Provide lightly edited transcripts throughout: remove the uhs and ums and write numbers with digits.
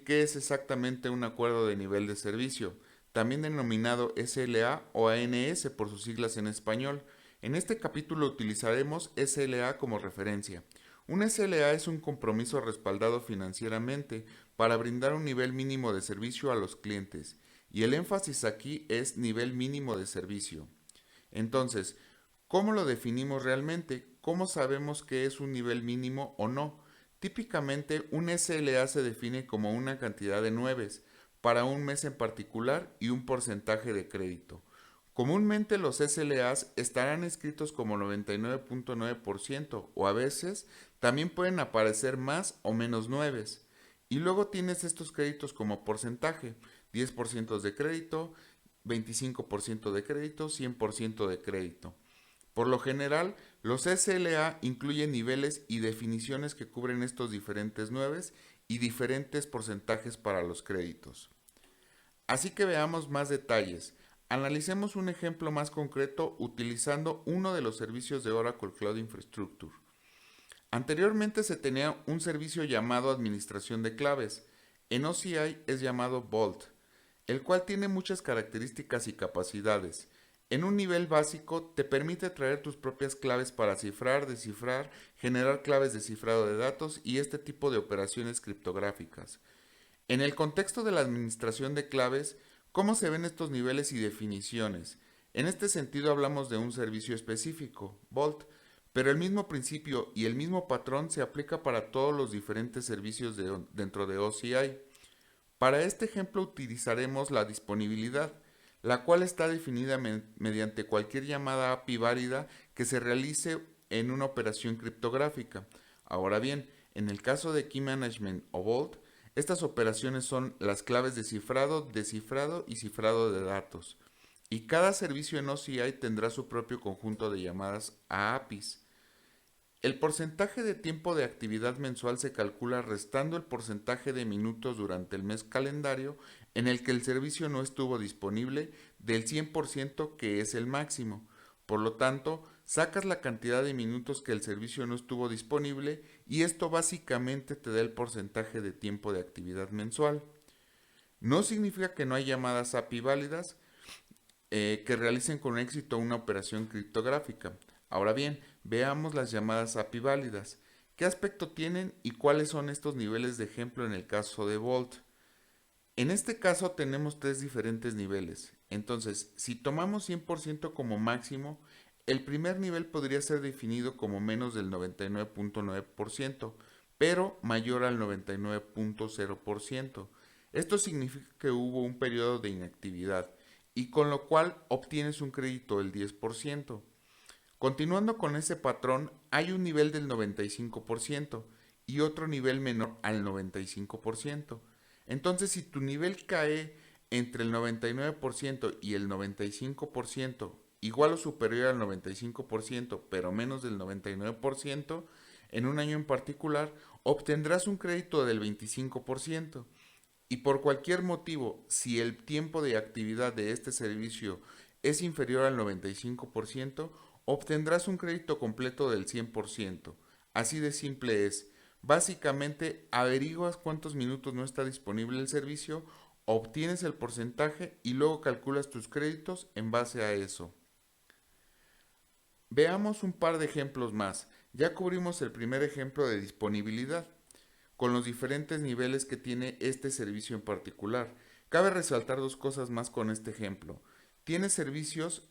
qué es exactamente un acuerdo de nivel de servicio, también denominado SLA o ANS por sus siglas en español. En este capítulo utilizaremos SLA como referencia. Un SLA es un compromiso respaldado financieramente para brindar un nivel mínimo de servicio a los clientes, y el énfasis aquí es nivel mínimo de servicio. Entonces, ¿cómo lo definimos realmente? ¿Cómo sabemos que es un nivel mínimo o no? Típicamente, un SLA se define como una cantidad de nueves para un mes en particular y un porcentaje de crédito. Comúnmente los SLAs estarán escritos como 99.9% o a veces también pueden aparecer más o menos nueves. Y luego tienes estos créditos como porcentaje, 10% de crédito, 25% de crédito, 100% de crédito. Por lo general, los SLA incluyen niveles y definiciones que cubren estos diferentes nueves y diferentes porcentajes para los créditos. Así que veamos más detalles. Analicemos un ejemplo más concreto utilizando uno de los servicios de Oracle Cloud Infrastructure. Anteriormente se tenía un servicio llamado Administración de Claves. En OCI es llamado Vault, el cual tiene muchas características y capacidades. En un nivel básico te permite traer tus propias claves para cifrar, descifrar, generar claves de cifrado de datos y este tipo de operaciones criptográficas. En el contexto de la administración de claves, ¿cómo se ven estos niveles y definiciones? En este sentido hablamos de un servicio específico, Vault, pero el mismo principio y el mismo patrón se aplica para todos los diferentes servicios dentro de OCI. Para este ejemplo utilizaremos la disponibilidad, la cual está definida mediante cualquier llamada API válida que se realice en una operación criptográfica. Ahora bien, en el caso de Key Management o Vault, estas operaciones son las claves de cifrado, descifrado y cifrado de datos. Y cada servicio en OCI tendrá su propio conjunto de llamadas a APIs. El porcentaje de tiempo de actividad mensual se calcula restando el porcentaje de minutos durante el mes calendario en el que el servicio no estuvo disponible del 100% que es el máximo. Por lo tanto, sacas la cantidad de minutos que el servicio no estuvo disponible y esto básicamente te da el porcentaje de tiempo de actividad mensual. No significa que no hay llamadas API válidas, que realicen con éxito una operación criptográfica. Ahora bien, veamos las llamadas API válidas. ¿Qué aspecto tienen y cuáles son estos niveles de ejemplo en el caso de Vault? En este caso tenemos tres diferentes niveles. Entonces, si tomamos 100% como máximo, el primer nivel podría ser definido como menos del 99.9%, pero mayor al 99.0%. Esto significa que hubo un periodo de inactividad y con lo cual obtienes un crédito del 10%. Continuando con ese patrón, hay un nivel del 95% y otro nivel menor al 95%. Entonces, si tu nivel cae entre el 99% y el 95%, igual o superior al 95%, pero menos del 99%, en un año en particular, obtendrás un crédito del 25%. Y por cualquier motivo, si el tiempo de actividad de este servicio es inferior al 95%, obtendrás un crédito completo del 100%. Así de simple es. Básicamente, averiguas cuántos minutos no está disponible el servicio, obtienes el porcentaje y luego calculas tus créditos en base a eso. Veamos un par de ejemplos más. Ya cubrimos el primer ejemplo de disponibilidad con los diferentes niveles que tiene este servicio en particular. Cabe resaltar dos cosas más con este ejemplo. Tienes servicios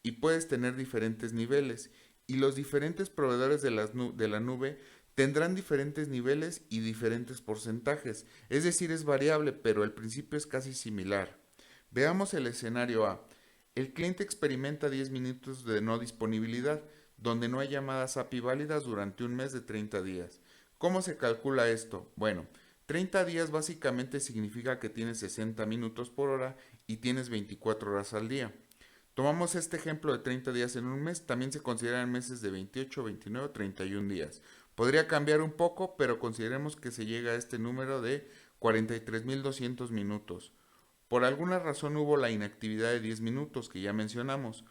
y puedes tener diferentes niveles y los diferentes proveedores de la nube tendrán diferentes niveles y diferentes porcentajes. Es decir, es variable, pero el principio es casi similar. Veamos el escenario A. El cliente experimenta 10 minutos de no disponibilidad, donde no hay llamadas API válidas durante un mes de 30 días. ¿Cómo se calcula esto? Bueno, 30 días básicamente significa que tienes 60 minutos por hora y tienes 24 horas al día. Tomamos este ejemplo de 30 días en un mes, también se consideran meses de 28, 29 o 31 días. Podría cambiar un poco, pero consideremos que se llega a este número de 43.200 minutos. Por alguna razón hubo la inactividad de 10 minutos que ya mencionamos.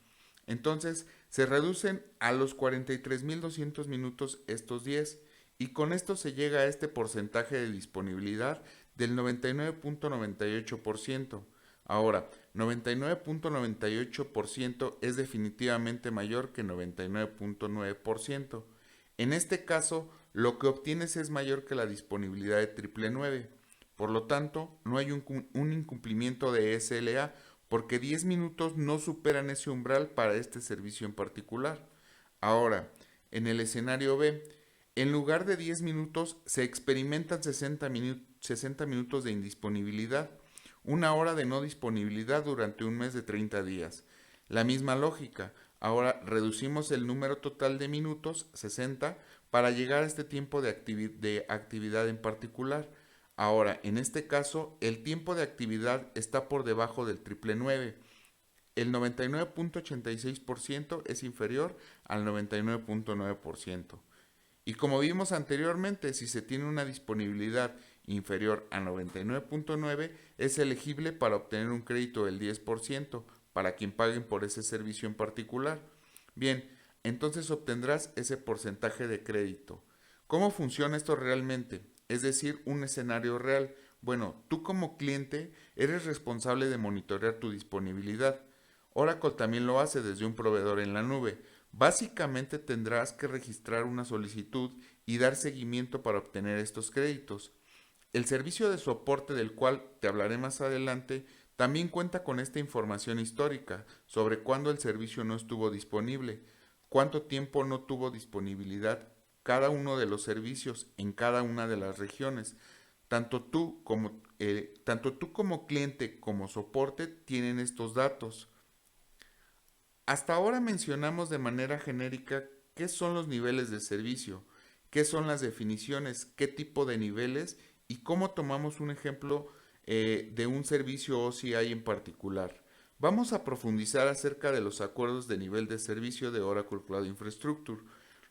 Entonces se reducen a los 43.200 minutos estos 10 y con esto se llega a este porcentaje de disponibilidad del 99.98%. Ahora, 99.98% es definitivamente mayor que 99.9%. En este caso, lo que obtienes es mayor que la disponibilidad de triple 9. Por lo tanto, no hay un incumplimiento de SLA porque 10 minutos no superan ese umbral para este servicio en particular. Ahora, en el escenario B, en lugar de 10 minutos se experimentan 60 minutos de indisponibilidad, una hora de no disponibilidad durante un mes de 30 días. La misma lógica, ahora reducimos el número total de minutos, 60, para llegar a este tiempo de actividad en particular. Ahora, en este caso, el tiempo de actividad está por debajo del triple 9. El 99.86% es inferior al 99.9%. Y como vimos anteriormente, si se tiene una disponibilidad inferior a 99.9, es elegible para obtener un crédito del 10% para quien paguen por ese servicio en particular. Bien, entonces obtendrás ese porcentaje de crédito. ¿Cómo funciona esto realmente? Es decir, un escenario real. Bueno, tú como cliente eres responsable de monitorear tu disponibilidad. Oracle también lo hace desde un proveedor en la nube. Básicamente tendrás que registrar una solicitud y dar seguimiento para obtener estos créditos. El servicio de soporte del cual te hablaré más adelante también cuenta con esta información histórica sobre cuándo el servicio no estuvo disponible, cuánto tiempo no tuvo disponibilidad cada uno de los servicios en cada una de las regiones. Tanto tú como cliente como soporte tienen estos datos. Hasta ahora mencionamos de manera genérica qué son los niveles de servicio, qué son las definiciones, qué tipo de niveles y cómo tomamos un ejemplo de un servicio OCI en particular. Vamos a profundizar acerca de los acuerdos de nivel de servicio de Oracle Cloud Infrastructure.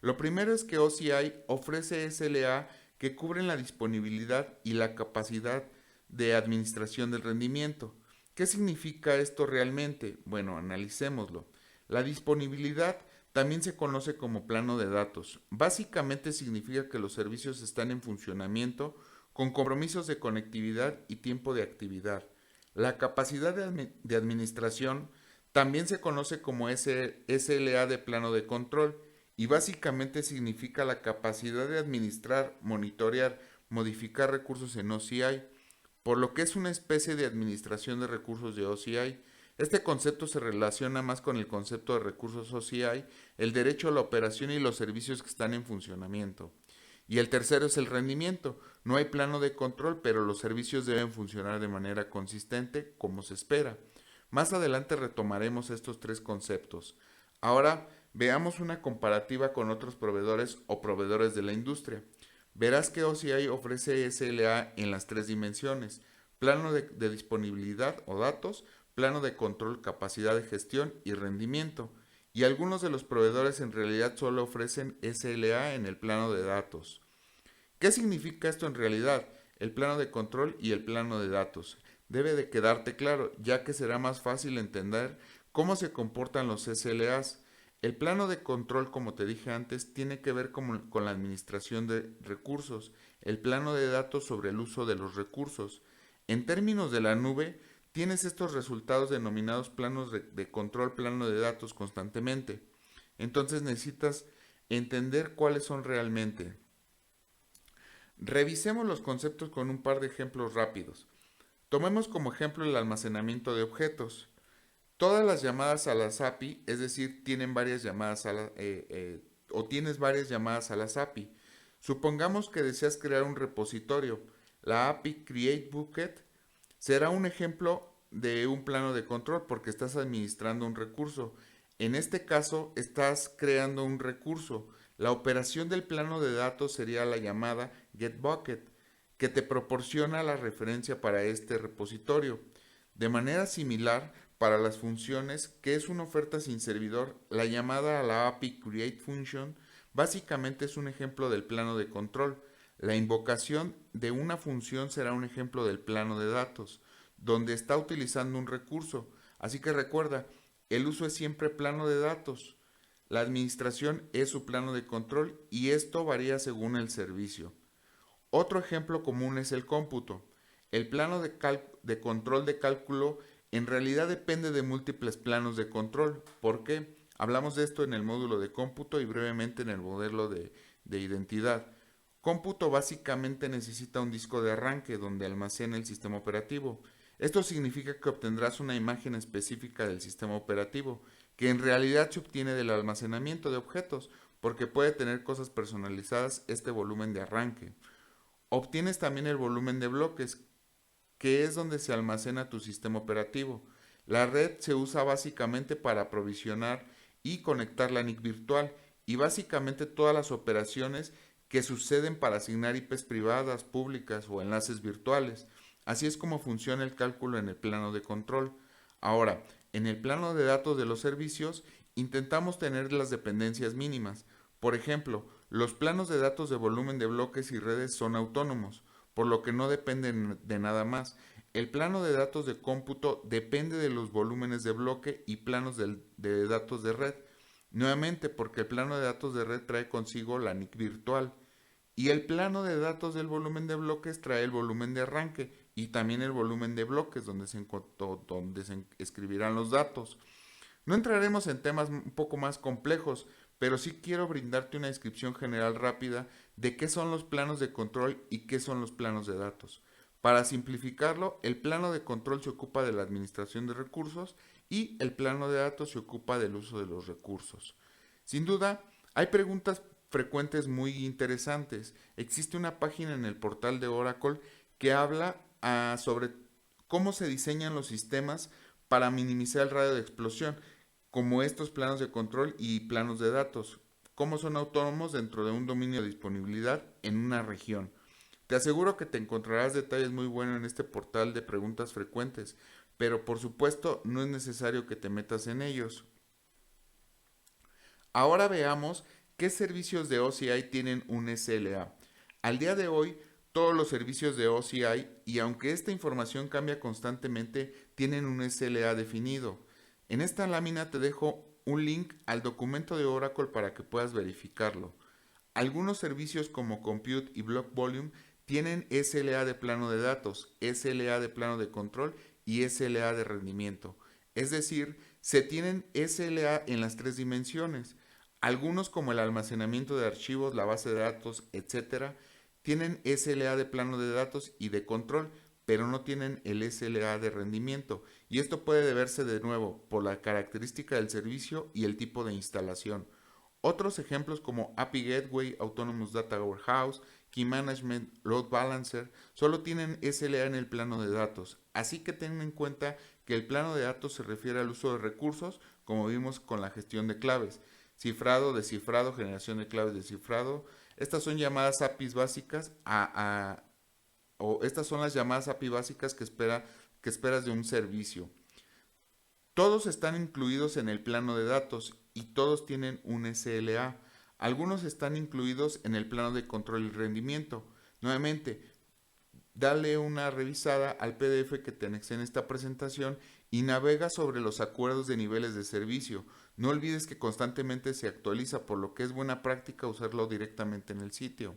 Lo primero es que OCI ofrece SLA que cubren la disponibilidad y la capacidad de administración del rendimiento. ¿Qué significa esto realmente? Bueno, analicémoslo. La disponibilidad también se conoce como plano de datos. Básicamente significa que los servicios están en funcionamiento con compromisos de conectividad y tiempo de actividad. La capacidad de administración también se conoce como SLA de plano de control y básicamente significa la capacidad de administrar, monitorear, modificar recursos en OCI, por lo que es una especie de administración de recursos de OCI. Este concepto se relaciona más con el concepto de recursos OCI, el derecho a la operación y los servicios que están en funcionamiento. Y el tercero es el rendimiento. No hay plano de control, pero los servicios deben funcionar de manera consistente como se espera. Más adelante retomaremos estos tres conceptos. Ahora veamos una comparativa con otros proveedores o proveedores de la industria. Verás que OCI ofrece SLA en las tres dimensiones: plano de disponibilidad o datos, plano de control, capacidad de gestión y rendimiento. Y algunos de los proveedores en realidad solo ofrecen SLA en el plano de datos. ¿Qué significa esto en realidad? El plano de control y el plano de datos. Debe de quedarte claro, ya que será más fácil entender cómo se comportan los SLAs. El plano de control, como te dije antes, tiene que ver con la administración de recursos. El plano de datos sobre el uso de los recursos. En términos de la nube, tienes estos resultados denominados planos de control, plano de datos constantemente. Entonces necesitas entender cuáles son realmente. Revisemos los conceptos con un par de ejemplos rápidos. Tomemos como ejemplo el almacenamiento de objetos. Todas las llamadas a las API, es decir, tienen varias llamadas o tienes varias llamadas a las API. Supongamos que deseas crear un repositorio. La API Create Bucket será un ejemplo de un plano de control porque estás administrando un recurso. En este caso, estás creando un recurso. La operación del plano de datos sería la llamada getBucket, que te proporciona la referencia para este repositorio. De manera similar, para las funciones, que es una oferta sin servidor, la llamada a la API createFunction básicamente es un ejemplo del plano de control. La invocación de una función será un ejemplo del plano de datos, donde está utilizando un recurso. Así que recuerda, el uso es siempre plano de datos. La administración es su plano de control y esto varía según el servicio. Otro ejemplo común es el cómputo. El plano de control de cálculo en realidad depende de múltiples planos de control. ¿Por qué? Hablamos de esto en el módulo de cómputo y brevemente en el modelo de identidad. Cómputo básicamente necesita un disco de arranque donde almacena el sistema operativo. Esto significa que obtendrás una imagen específica del sistema operativo, que en realidad se obtiene del almacenamiento de objetos, porque puede tener cosas personalizadas este volumen de arranque. Obtienes también el volumen de bloques, que es donde se almacena tu sistema operativo. La red se usa básicamente para aprovisionar y conectar la NIC virtual y básicamente todas las operaciones que suceden para asignar IPs privadas, públicas o enlaces virtuales. Así es como funciona el cálculo en el plano de control. Ahora, en el plano de datos de los servicios, intentamos tener las dependencias mínimas. Por ejemplo, los planos de datos de volumen de bloques y redes son autónomos, por lo que no dependen de nada más. El plano de datos de cómputo depende de los volúmenes de bloque y planos de datos de red. Nuevamente, porque el plano de datos de red trae consigo la NIC virtual. Y el plano de datos del volumen de bloques trae el volumen de arranque y también el volumen de bloques donde se escribirán los datos. No entraremos en temas un poco más complejos, pero sí quiero brindarte una descripción general rápida de qué son los planos de control y qué son los planos de datos. Para simplificarlo, el plano de control se ocupa de la administración de recursos y el plano de datos se ocupa del uso de los recursos. Sin duda, hay preguntas frecuentes muy interesantes. Existe una página en el portal de Oracle que habla sobre cómo se diseñan los sistemas para minimizar el radio de explosión, como estos planos de control y planos de datos, cómo son autónomos dentro de un dominio de disponibilidad en una región. Te aseguro que te encontrarás detalles muy buenos en este portal de preguntas frecuentes, pero por supuesto no es necesario que te metas en ellos. Ahora veamos qué servicios de OCI tienen un SLA. Al día de hoy, todos los servicios de OCI, y aunque esta información cambia constantemente, tienen un SLA definido. En esta lámina te dejo un link al documento de Oracle para que puedas verificarlo. Algunos servicios como Compute y Block Volume tienen SLA de plano de datos, SLA de plano de control y SLA de rendimiento. Es decir, se tienen SLA en las tres dimensiones. Algunos como el almacenamiento de archivos, la base de datos, etcétera, tienen SLA de plano de datos y de control, pero no tienen el SLA de rendimiento. Y esto puede deberse de nuevo por la característica del servicio y el tipo de instalación. Otros ejemplos como API Gateway, Autonomous Data Warehouse, Key Management, Load Balancer, solo tienen SLA en el plano de datos. Así que ten en cuenta que el plano de datos se refiere al uso de recursos, como vimos con la gestión de claves. Cifrado, descifrado, generación de claves, descifrado. Estas son llamadas APIs básicas o estas son las llamadas API básicas que esperas de un servicio. Todos están incluidos en el plano de datos y todos tienen un SLA. Algunos están incluidos en el plano de control y rendimiento. Nuevamente, dale una revisada al PDF que te anexé en esta presentación y navega sobre los acuerdos de niveles de servicio. No olvides que constantemente se actualiza, por lo que es buena práctica usarlo directamente en el sitio.